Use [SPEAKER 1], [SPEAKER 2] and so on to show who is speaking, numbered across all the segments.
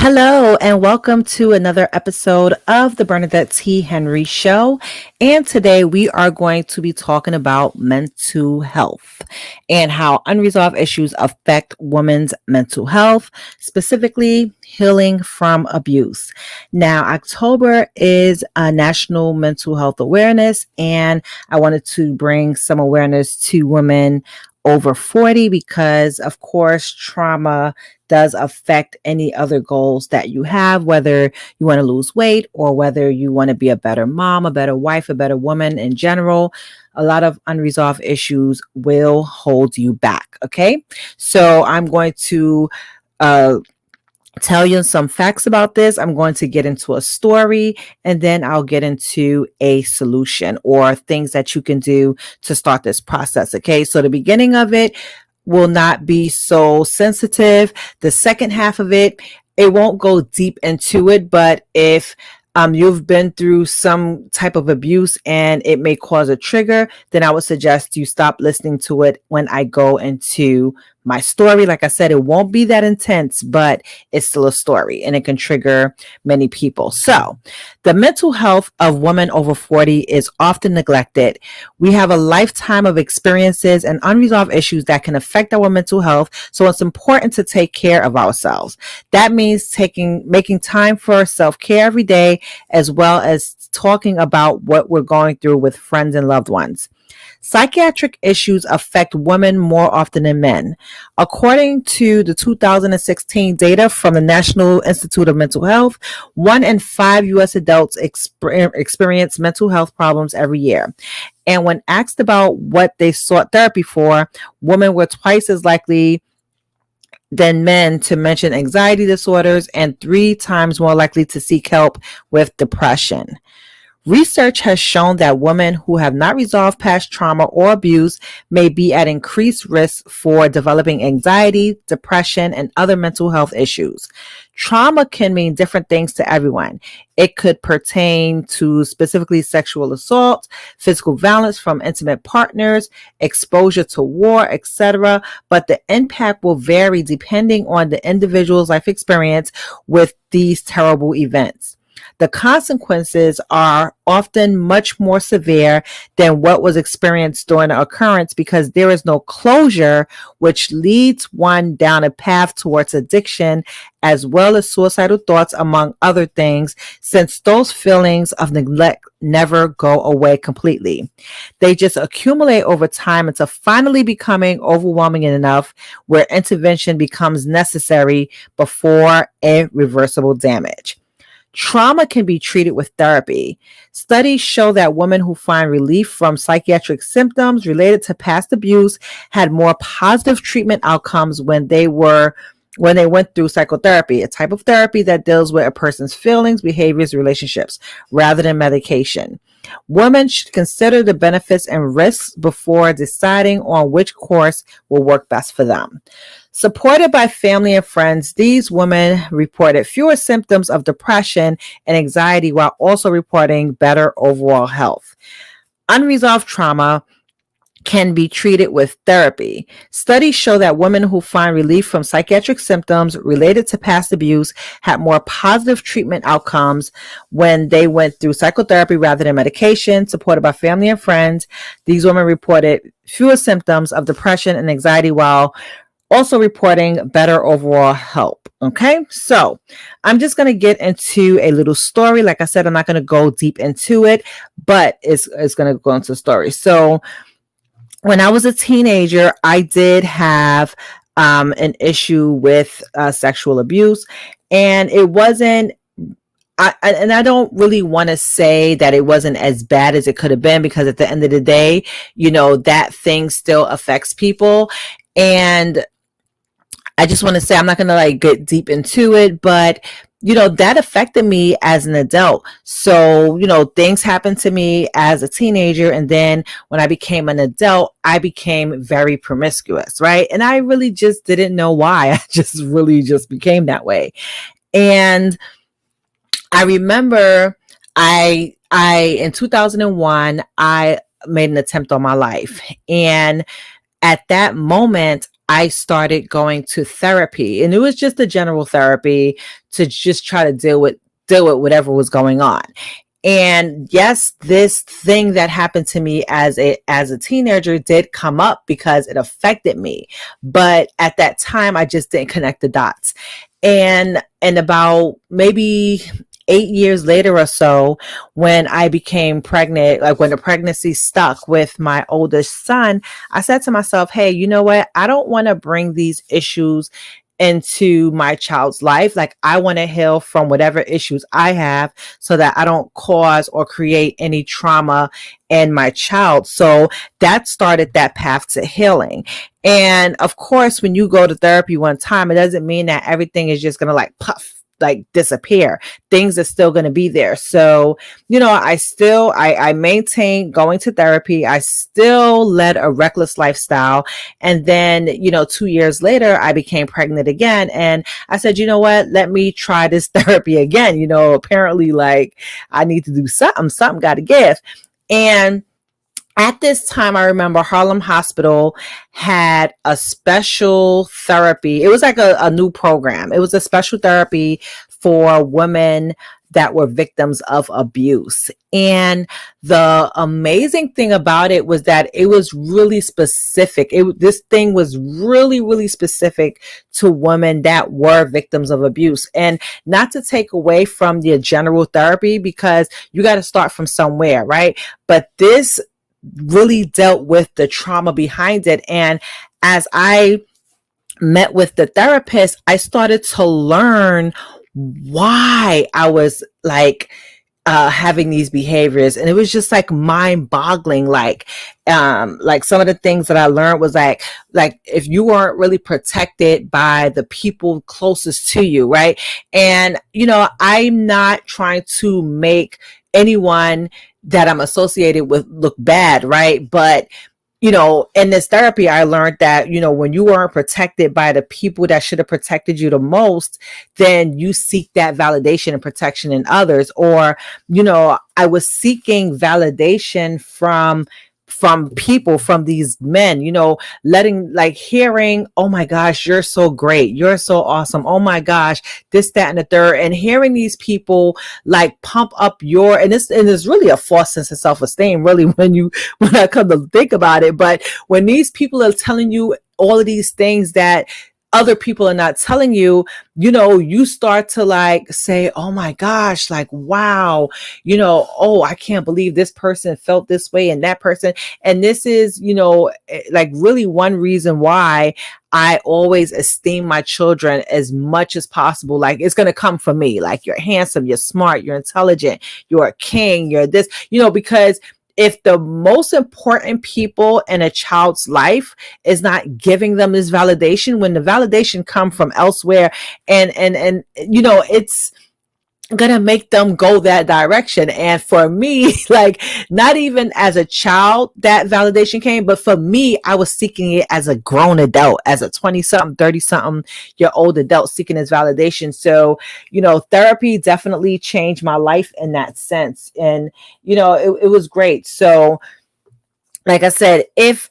[SPEAKER 1] Hello, and welcome to another episode of the Bernadette T. Henry Show. And today we are going to be talking about mental health and how unresolved issues affect women's mental health, specifically healing from abuse. Now, October is a National Mental Health Awareness, and I wanted to bring some awareness to women over 40 because, of course, trauma does affect any other goals that you have, whether you want to lose weight or whether you want to be a better mom, a better wife, a better woman in general. A lot of unresolved issues will hold you back. Okay. So I'm going to tell you some facts about this. I'm going to get into a story and then I'll get into a solution or things that you can do to start this process. Okay. So the beginning of it will not be so sensitive. The second half of it, it won't go deep into it, but if you've been through some type of abuse and it may cause a trigger, then I would suggest you stop listening to it when I go into my story. Like I said, it won't be that intense, but it's still a story and it can trigger many people. So the mental health of women over 40 is often neglected. We have a lifetime of experiences and unresolved issues that can affect our mental health. So it's important to take care of ourselves. That means making time for self-care every day, as well as talking about what we're going through with friends and loved ones. Psychiatric issues affect women more often than men. According to the 2016 data from the National Institute of Mental Health, 1 in 5 U.S. adults experience mental health problems every year. And when asked about what they sought therapy for, women were twice as likely than men to mention anxiety disorders and 3 times more likely to seek help with depression. Research has shown that women who have not resolved past trauma or abuse may be at increased risk for developing anxiety, depression, and other mental health issues. Trauma can mean different things to everyone. It could pertain to specifically sexual assault, physical violence from intimate partners, exposure to war, etc. But the impact will vary depending on the individual's life experience with these terrible events. The consequences are often much more severe than what was experienced during the occurrence because there is no closure, which leads one down a path towards addiction as well as suicidal thoughts, among other things, since those feelings of neglect never go away completely. They just accumulate over time until finally becoming overwhelming enough where intervention becomes necessary before irreversible damage. Trauma can be treated with therapy. Studies show that women who find relief from psychiatric symptoms related to past abuse had more positive treatment outcomes when they went through psychotherapy, a type of therapy that deals with a person's feelings, behaviors, relationships, rather than medication. Women should consider the benefits and risks before deciding on which course will work best for them. Supported by family and friends, these women reported fewer symptoms of depression and anxiety while also reporting better overall health. Unresolved trauma can be treated with therapy. Studies show that women who find relief from psychiatric symptoms related to past abuse had more positive treatment outcomes when they went through psychotherapy rather than medication. Supported by family and friends, these women reported fewer symptoms of depression and anxiety while also reporting better overall health. Okay, so I'm just going to get into a little story. Like I said, I'm not going to go deep into it, but it's going to go into the story. So when I was a teenager, I did have an issue with sexual abuse, and it wasn't. I don't really want to say that it wasn't as bad as it could have been because at the end of the day, that thing still affects people. And I just want to say, I'm not going to get deep into it, but that affected me as an adult. So, things happened to me as a teenager. And then when I became an adult, I became very promiscuous, right? And I really just didn't know why. I just really just became that way. And I remember in 2001, I made an attempt on my life. And at that moment, I started going to therapy, and it was just a general therapy to just try to deal with whatever was going on. And yes, this thing that happened to me as a teenager did come up because it affected me. But at that time, I just didn't connect the dots. And about maybe 8 years later or so, when I became pregnant, like when the pregnancy stuck with my oldest son, I said to myself, hey, you know what? I don't want to bring these issues into my child's life. Like, I want to heal from whatever issues I have so that I don't cause or create any trauma in my child. So that started that path to healing. And of course, when you go to therapy one time, it doesn't mean that everything is just going to like puff, like disappear. Things are still going to be there. So, I maintain going to therapy. I still led a reckless lifestyle. And then, 2 years later, I became pregnant again. And I said, you know what, let me try this therapy again. Apparently, like, I need to do something got to give. And at this time, I remember Harlem Hospital had a special therapy. It was like a new program. It was a special therapy for women that were victims of abuse. And the amazing thing about it was that it was really specific. This thing was really, really specific to women that were victims of abuse. And not to take away from the general therapy, because you got to start from somewhere, right? But this really dealt with the trauma behind it. And as I met with the therapist, I started to learn why I was like having these behaviors. And it was just like mind boggling. Like some of the things that I learned was like if you weren't really protected by the people closest to you, right? And, I'm not trying to make anyone that I'm associated with look bad, right? But in this therapy, I learned that, when you weren't protected by the people that should have protected you the most, then you seek that validation and protection in others. Or, I was seeking validation from people, from these men, hearing, oh my gosh, you're so great, you're so awesome, oh my gosh, this, that, and the third, and hearing these people like pump up and it's really a false sense of self-esteem, really, when I come to think about it. But when these people are telling you all of these things that other people are not telling you, you start to like say, oh my gosh, like, wow, oh, I can't believe this person felt this way and that person. And this is, like really one reason why I always esteem my children as much as possible. Like, it's going to come from me. Like, you're handsome, you're smart, you're intelligent, you're a king, you're this, because if the most important people in a child's life is not giving them this validation, when the validation come from elsewhere, and it's gonna make them go that direction. And for me, like, not even as a child that validation came, but for me, I was seeking it as a grown adult, as a 20-something, 30-something year old adult, seeking this validation. So, therapy definitely changed my life in that sense. And, it was great. So, like I said, if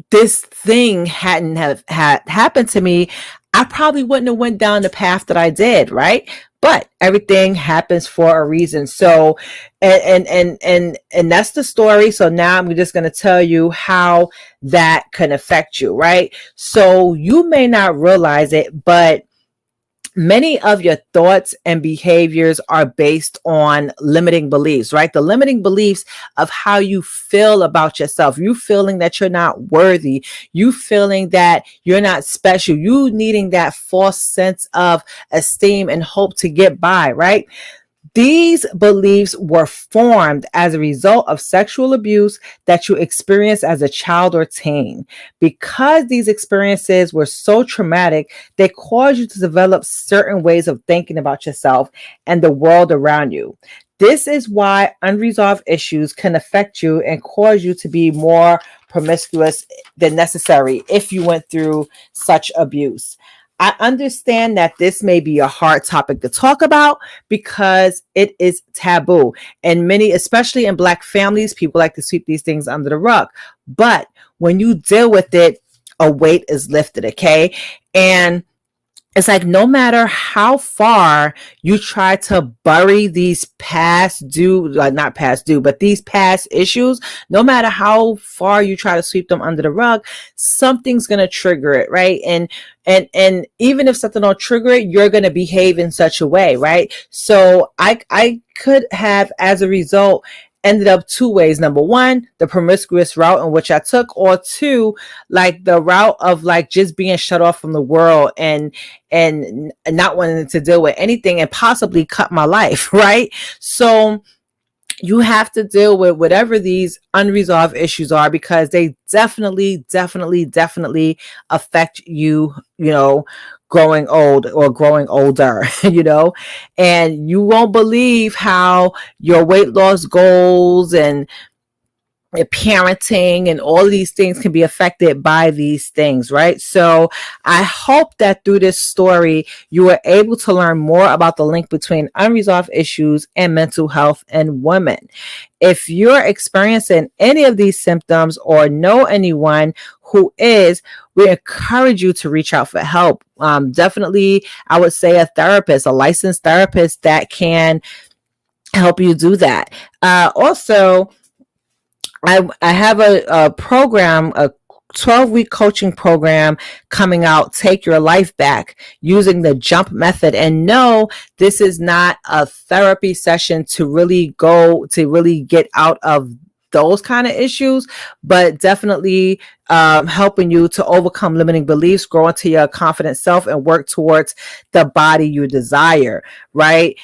[SPEAKER 1] this thing hadn't have had happened to me, I probably wouldn't have went down the path that I did, right? But everything happens for a reason. So, and that's the story. So now I'm just going to tell you how that can affect you, right? So you may not realize it, but many of your thoughts and behaviors are based on limiting beliefs, right? The limiting beliefs of how you feel about yourself, you feeling that you're not worthy, you feeling that you're not special, you needing that false sense of esteem and hope to get by, right? These beliefs were formed as a result of sexual abuse that you experienced as a child or teen. Because these experiences were so traumatic, they caused you to develop certain ways of thinking about yourself and the world around you. This is why unresolved issues can affect you and cause you to be more promiscuous than necessary if you went through such abuse. I understand that this may be a hard topic to talk about because it is taboo. And many, especially in Black families, people like to sweep these things under the rug. But when you deal with it, a weight is lifted. Okay. And it's like no matter how far you try to bury these past due, not past due, but these past issues, no matter how far you try to sweep them under the rug, something's gonna trigger it, right? And even if something don't trigger it, you're gonna behave in such a way, right? So I could have, as a result, ended up two ways. Number one, the promiscuous route in which I took, or two, like the route of like just being shut off from the world and not wanting to deal with anything and possibly cut my life, right? So you have to deal with whatever these unresolved issues are, because they definitely affect you, growing old or growing older, and you won't believe how your weight loss goals and parenting and all of these things can be affected by these things, right? So I hope that through this story, you were able to learn more about the link between unresolved issues and mental health in women. If you're experiencing any of these symptoms or know anyone who is, we encourage you to reach out for help. Definitely, I would say a therapist, a licensed therapist that can help you do that. Also, I have a program, a 12-week coaching program coming out, Take Your Life Back, using the JUMP method. And no, this is not a therapy session to really get out of those kind of issues, but definitely helping you to overcome limiting beliefs, grow into your confident self, and work towards the body you desire, right?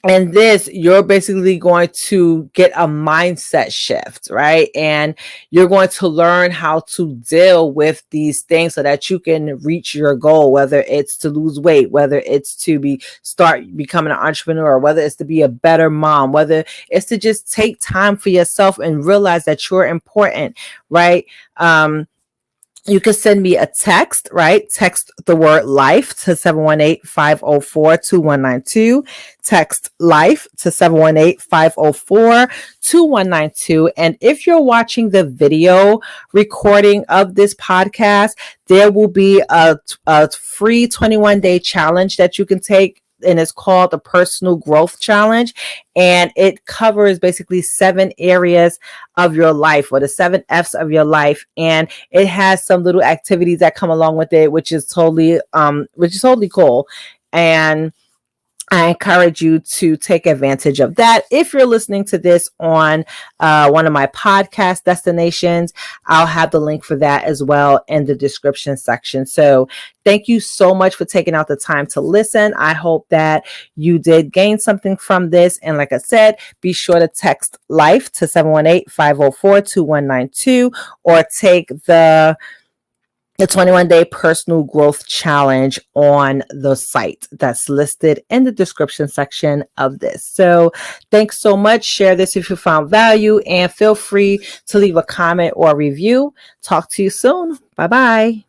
[SPEAKER 1] And this, you're basically going to get a mindset shift, right? And you're going to learn how to deal with these things so that you can reach your goal, whether it's to lose weight, whether it's to start becoming an entrepreneur, whether it's to be a better mom, whether it's to just take time for yourself and realize that you're important, right? You can send me a text, right? Text the word life to 718-504-2192. Text life to 718-504-2192. And if you're watching the video recording of this podcast, there will be a free 21-day challenge that you can take, and it's called the Personal Growth Challenge. And it covers basically 7 areas of your life, or the 7 F's of your life. And it has some little activities that come along with it, which is totally cool. And I encourage you to take advantage of that. If you're listening to this on one of my podcast destinations, I'll have the link for that as well in the description section. So thank you so much for taking out the time to listen. I hope that you did gain something from this. And like I said, be sure to text LIFE to 718-504-2192, or take the 21-day personal growth challenge on the site that's listed in the description section of this. So thanks so much. Share this if you found value, and feel free to leave a comment or review. Talk to you soon. Bye-bye.